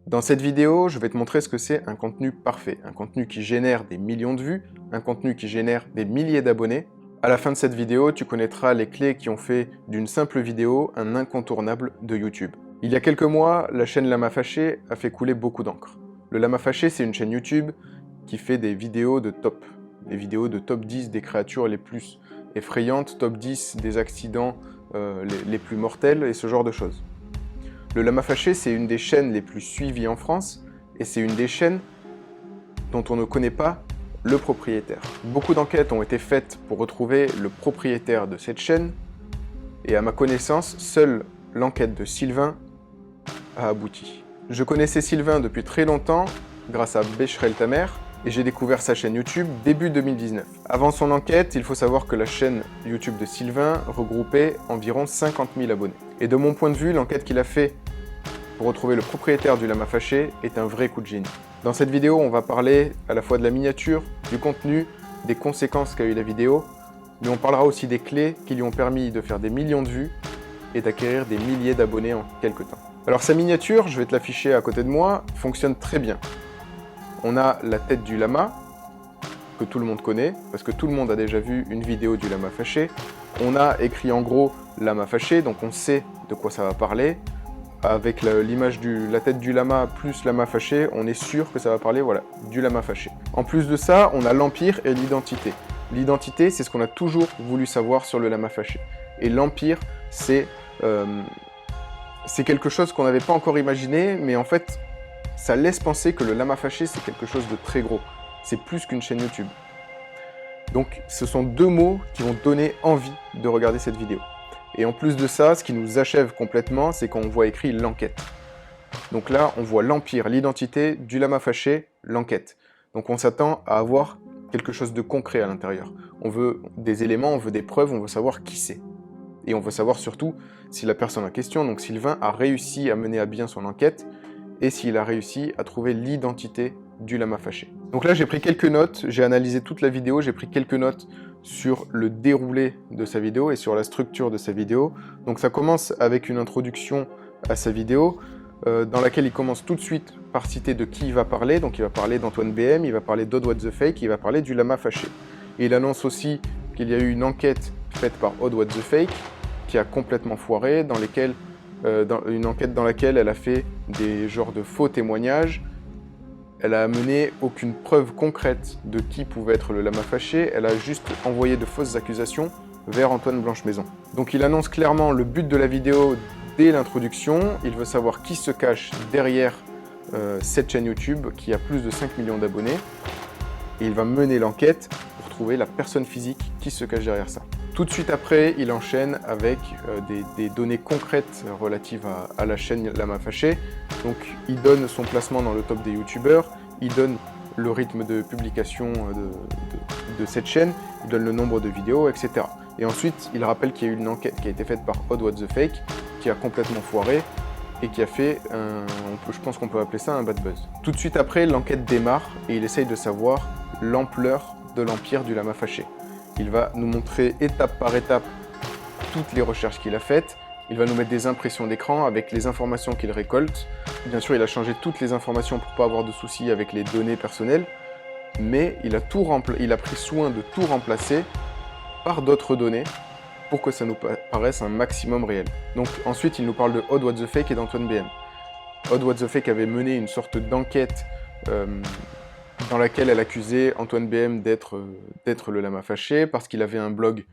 Dans cette vidéo, je vais te montrer ce que c'est un contenu parfait, un contenu qui génère des millions de vues, un contenu qui génère des milliers d'abonnés. À la fin de cette vidéo, tu connaîtras les clés qui ont fait d'une simple vidéo un incontournable de YouTube. Il y a quelques mois, la chaîne Lama Fâché a fait couler beaucoup d'encre. Le Lama Fâché, c'est une chaîne YouTube qui fait des vidéos de top. Des vidéos de top 10 des créatures les plus effrayantes, top 10 des accidents les plus mortels et ce genre de choses. Le Lama Fâché, c'est une des chaînes les plus suivies en France et c'est une des chaînes dont on ne connaît pas le propriétaire. Beaucoup d'enquêtes ont été faites pour retrouver le propriétaire de cette chaîne et à ma connaissance, seule l'enquête de Sylvain a abouti. Je connaissais Sylvain depuis très longtemps grâce à Becherel Tamer et j'ai découvert sa chaîne YouTube début 2019. Avant son enquête, il faut savoir que la chaîne YouTube de Sylvain regroupait environ 50 000 abonnés. Et de mon point de vue, l'enquête qu'il a fait pour retrouver le propriétaire du Lama Fâché est un vrai coup de génie. Dans cette vidéo, on va parler à la fois de la miniature, du contenu, des conséquences qu'a eu la vidéo, mais on parlera aussi des clés qui lui ont permis de faire des millions de vues et d'acquérir des milliers d'abonnés en quelques temps. Alors sa miniature, je vais te l'afficher à côté de moi, fonctionne très bien. On a la tête du lama, que tout le monde connaît, parce que tout le monde a déjà vu une vidéo du Lama Fâché. On a écrit en gros Lama Fâché, donc on sait de quoi ça va parler. Avec l'image de la tête du lama plus Lama Fâché, on est sûr que ça va parler voilà, du Lama Fâché. En plus de ça, on a l'Empire et l'identité. L'identité, c'est ce qu'on a toujours voulu savoir sur le Lama Fâché. Et l'Empire, c'est quelque chose qu'on n'avait pas encore imaginé, mais en fait, ça laisse penser que le Lama Fâché, c'est quelque chose de très gros. C'est plus qu'une chaîne YouTube. Donc, ce sont deux mots qui vont donner envie de regarder cette vidéo. Et en plus de ça, ce qui nous achève complètement, c'est quand on voit écrit l'enquête. Donc là, on voit l'Empire, l'identité du Lama Fâché, l'enquête. Donc on s'attend à avoir quelque chose de concret à l'intérieur. On veut des éléments, on veut des preuves, on veut savoir qui c'est. Et on veut savoir surtout si la personne en question, donc Sylvain, a réussi à mener à bien son enquête et s'il a réussi à trouver l'identité du Lama Fâché. Donc là, j'ai pris quelques notes, j'ai analysé toute la vidéo, j'ai pris quelques notes sur le déroulé de sa vidéo et sur la structure de sa vidéo. Donc ça commence avec une introduction à sa vidéo dans laquelle il commence tout de suite par citer de qui il va parler. Donc il va parler d'Antoine BM, il va parler d'Odd What The Fake, il va parler du Lama Fâché. Et il annonce aussi qu'il y a eu une enquête faite par Odd What The Fake qui a complètement foiré, une enquête dans laquelle elle a fait des genres de faux témoignages. Elle a amené aucune preuve concrète de qui pouvait être le Lama Fâché, elle a juste envoyé de fausses accusations vers Antoine Blanche-Maison. Donc il annonce clairement le but de la vidéo dès l'introduction, il veut savoir qui se cache derrière cette chaîne YouTube qui a plus de 5 millions d'abonnés, et il va mener l'enquête pour trouver la personne physique qui se cache derrière ça. Tout de suite après, il enchaîne avec des données concrètes relatives à la chaîne Lama Fâché. Donc, il donne son placement dans le top des youtubeurs, il donne le rythme de publication de cette chaîne, il donne le nombre de vidéos, etc. Et ensuite, il rappelle qu'il y a eu une enquête qui a été faite par Odd What The Fake, qui a complètement foiré et qui a fait, je pense qu'on peut appeler ça un bad buzz. Tout de suite après, l'enquête démarre et il essaye de savoir l'ampleur de l'empire du Lama Fâché. Il va nous montrer étape par étape toutes les recherches qu'il a faites. Il va nous mettre des impressions d'écran avec les informations qu'il récolte. Bien sûr, il a changé toutes les informations pour ne pas avoir de soucis avec les données personnelles, mais il a pris soin de tout remplacer par d'autres données pour que ça nous paraisse un maximum réel. Donc ensuite, il nous parle de Odd What The Fake et d'Antoine BM. Odd What The Fake avait mené une sorte d'enquête dans laquelle elle accusait Antoine BM d'être le Lama Fâché, parce qu'il avait un blog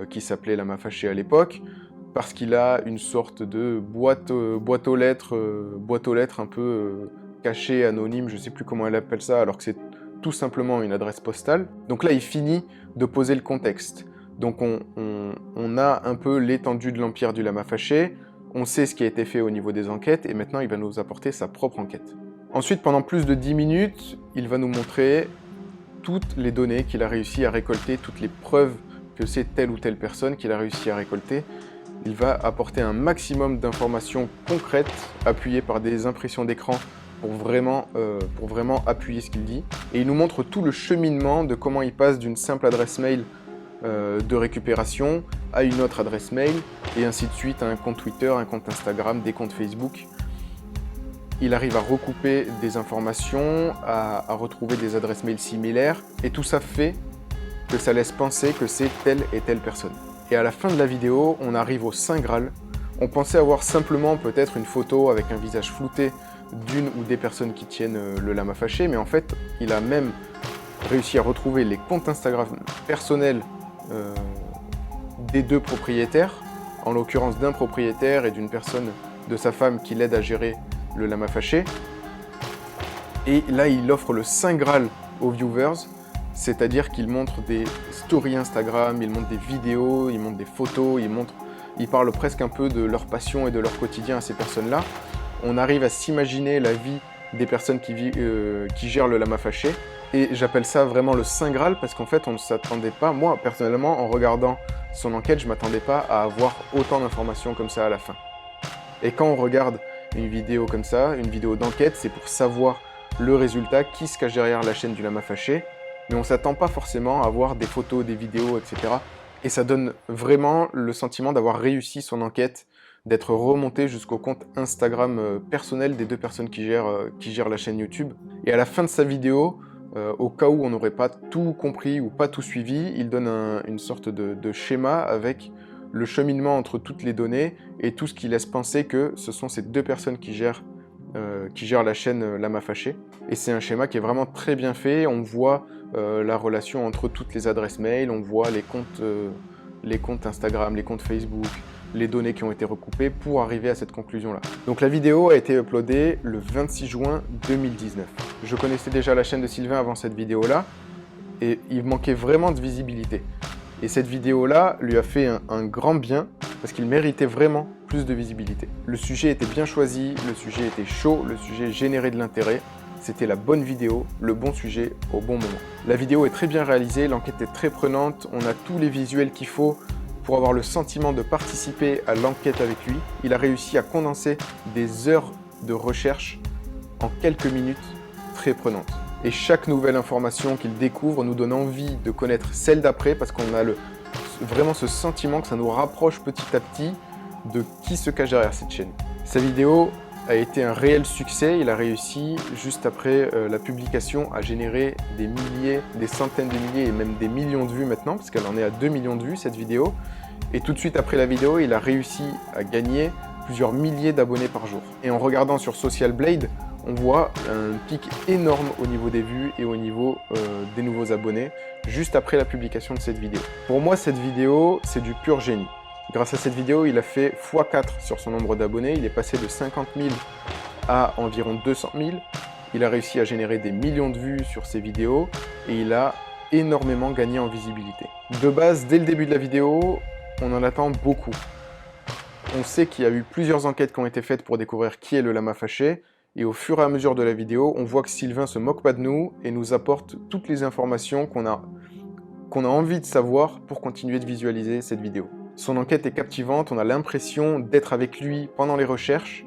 qui s'appelait Lama Fâché à l'époque, parce qu'il a une sorte de boîte aux lettres un peu cachée, anonyme, je ne sais plus comment elle appelle ça, alors que c'est tout simplement une adresse postale. Donc là, il finit de poser le contexte. Donc on a un peu l'étendue de l'empire du Lama Fâché, on sait ce qui a été fait au niveau des enquêtes, et maintenant il va nous apporter sa propre enquête. Ensuite, pendant plus de 10 minutes, il va nous montrer toutes les données qu'il a réussi à récolter, toutes les preuves que c'est telle ou telle personne qu'il a réussi à récolter. Il va apporter un maximum d'informations concrètes, appuyées par des impressions d'écran pour vraiment appuyer ce qu'il dit. Et il nous montre tout le cheminement de comment il passe d'une simple adresse mail de récupération à une autre adresse mail, et ainsi de suite, à un compte Twitter, un compte Instagram, des comptes Facebook. il arrive à recouper des informations, à retrouver des adresses mail similaires, et tout ça fait que ça laisse penser que c'est telle et telle personne. Et à la fin de la vidéo, on arrive au Saint Graal. On pensait avoir simplement peut-être une photo avec un visage flouté d'une ou des personnes qui tiennent le lama fâché, mais en fait, il a même réussi à retrouver les comptes Instagram personnels des deux propriétaires, en l'occurrence d'un propriétaire et d'une personne de sa femme qui l'aide à gérer le lama fâché. Et là, il offre le Saint Graal aux viewers, c'est-à-dire qu'il montre des stories Instagram, il montre des vidéos, il montre des photos, il parle presque un peu de leur passion et de leur quotidien à ces personnes-là. On arrive à s'imaginer la vie des personnes qui gèrent le lama fâché. Et j'appelle ça vraiment le Saint Graal parce qu'en fait, on ne s'attendait pas, moi personnellement, en regardant son enquête, je ne m'attendais pas à avoir autant d'informations comme ça à la fin. Et quand on regarde une vidéo comme ça, une vidéo d'enquête, c'est pour savoir le résultat, qui se cache derrière la chaîne du lama fâché, mais on ne s'attend pas forcément à voir des photos, des vidéos, etc. Et ça donne vraiment le sentiment d'avoir réussi son enquête, d'être remonté jusqu'au compte Instagram personnel des deux personnes qui gèrent la chaîne YouTube. Et à la fin de sa vidéo, au cas où on n'aurait pas tout compris ou pas tout suivi, il donne une sorte de schéma avec le cheminement entre toutes les données et tout ce qui laisse penser que ce sont ces deux personnes qui gèrent la chaîne Lama Fâché. Et c'est un schéma qui est vraiment très bien fait. On voit la relation entre toutes les adresses mail, on voit les comptes Instagram, les comptes Facebook, les données qui ont été recoupées pour arriver à cette conclusion-là. Donc la vidéo a été uploadée le 26 juin 2019. Je connaissais déjà la chaîne de Sylvain avant cette vidéo-là et il manquait vraiment de visibilité. Et cette vidéo-là lui a fait un grand bien parce qu'il méritait vraiment plus de visibilité. Le sujet était bien choisi, le sujet était chaud, le sujet générait de l'intérêt. C'était la bonne vidéo, le bon sujet au bon moment. La vidéo est très bien réalisée, l'enquête est très prenante, on a tous les visuels qu'il faut pour avoir le sentiment de participer à l'enquête avec lui. Il a réussi à condenser des heures de recherche en quelques minutes très prenantes. Et chaque nouvelle information qu'il découvre nous donne envie de connaître celle d'après parce qu'on a vraiment ce sentiment que ça nous rapproche petit à petit de qui se cache derrière cette chaîne. Sa vidéo a été un réel succès. Il a réussi, juste après la publication, à générer des milliers, des centaines de milliers et même des millions de vues maintenant, parce qu'elle en est à 2 millions de vues cette vidéo. Et tout de suite après la vidéo, il a réussi à gagner plusieurs milliers d'abonnés par jour. Et en regardant sur Social Blade, on voit un pic énorme au niveau des vues et au niveau des nouveaux abonnés, juste après la publication de cette vidéo. Pour moi, cette vidéo, c'est du pur génie. Grâce à cette vidéo, il a fait x4 sur son nombre d'abonnés. Il est passé de 50 000 à environ 200 000. Il a réussi à générer des millions de vues sur ses vidéos et il a énormément gagné en visibilité. De base, dès le début de la vidéo, on en attend beaucoup. On sait qu'il y a eu plusieurs enquêtes qui ont été faites pour découvrir qui est le lama fâché. Et au fur et à mesure de la vidéo, on voit que Sylvain se moque pas de nous et nous apporte toutes les informations qu'on a envie de savoir pour continuer de visualiser cette vidéo. Son enquête est captivante, on a l'impression d'être avec lui pendant les recherches.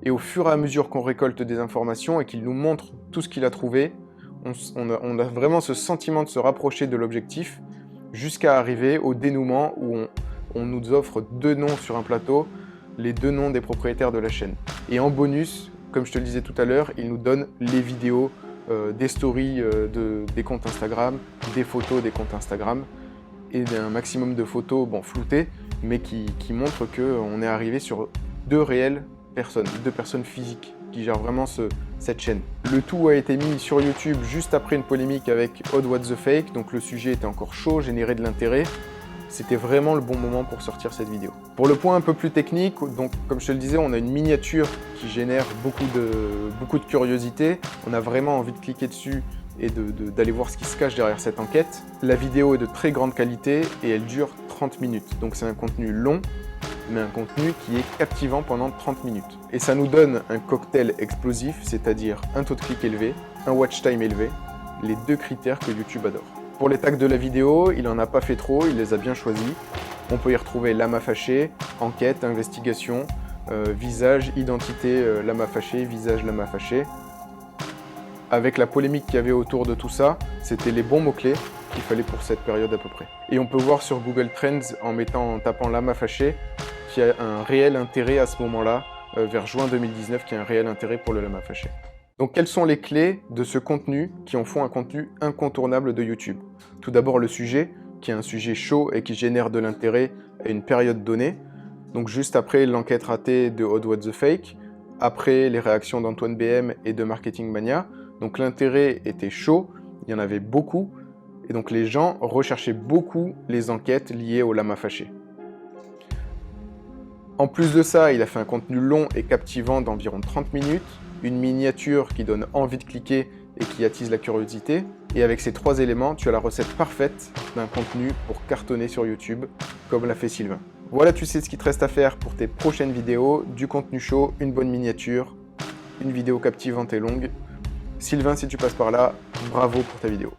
Et au fur et à mesure qu'on récolte des informations et qu'il nous montre tout ce qu'il a trouvé, on a vraiment ce sentiment de se rapprocher de l'objectif jusqu'à arriver au dénouement où on nous offre deux noms sur un plateau, les deux noms des propriétaires de la chaîne. Et en bonus, comme je te le disais tout à l'heure, il nous donne les vidéos, des stories des comptes Instagram, des photos des comptes Instagram, et un maximum de photos, bon, floutées, mais qui montrent qu'on est arrivé sur deux réelles personnes, deux personnes physiques qui gèrent vraiment cette chaîne. Le tout a été mis sur YouTube juste après une polémique avec Odd What The Fake, donc le sujet était encore chaud, générait de l'intérêt. C'était vraiment le bon moment pour sortir cette vidéo. Pour le point un peu plus technique, donc comme je te le disais, on a une miniature qui génère beaucoup de curiosité. On a vraiment envie de cliquer dessus et d'aller voir ce qui se cache derrière cette enquête. La vidéo est de très grande qualité et elle dure 30 minutes. Donc c'est un contenu long, mais un contenu qui est captivant pendant 30 minutes. Et ça nous donne un cocktail explosif, c'est-à-dire un taux de clic élevé, un watch time élevé, les deux critères que YouTube adore. Pour les tags de la vidéo, il n'en a pas fait trop, il les a bien choisis. On peut y retrouver lama fâché, enquête, investigation, visage, identité lama fâché, visage lama fâché. Avec la polémique qu'il y avait autour de tout ça, c'était les bons mots-clés qu'il fallait pour cette période à peu près. Et on peut voir sur Google Trends, en tapant lama fâché, qu'il y a un réel intérêt à ce moment-là vers juin 2019 qui a un réel intérêt pour le lama fâché. Donc quelles sont les clés de ce contenu qui en font un contenu incontournable de YouTube? Tout d'abord le sujet, qui est un sujet chaud et qui génère de l'intérêt à une période donnée. Donc juste après l'enquête ratée de Odd What the Fake, après les réactions d'Antoine BM et de Marketing Mania. Donc l'intérêt était chaud, il y en avait beaucoup, et donc les gens recherchaient beaucoup les enquêtes liées au lama fâché. En plus de ça, il a fait un contenu long et captivant d'environ 30 minutes, une miniature qui donne envie de cliquer et qui attise la curiosité. Et avec ces 3 éléments, tu as la recette parfaite d'un contenu pour cartonner sur YouTube, comme l'a fait Sylvain. Voilà, tu sais ce qu'il te reste à faire pour tes prochaines vidéos, du contenu chaud, une bonne miniature, une vidéo captivante et longue. Sylvain, si tu passes par là, bravo pour ta vidéo.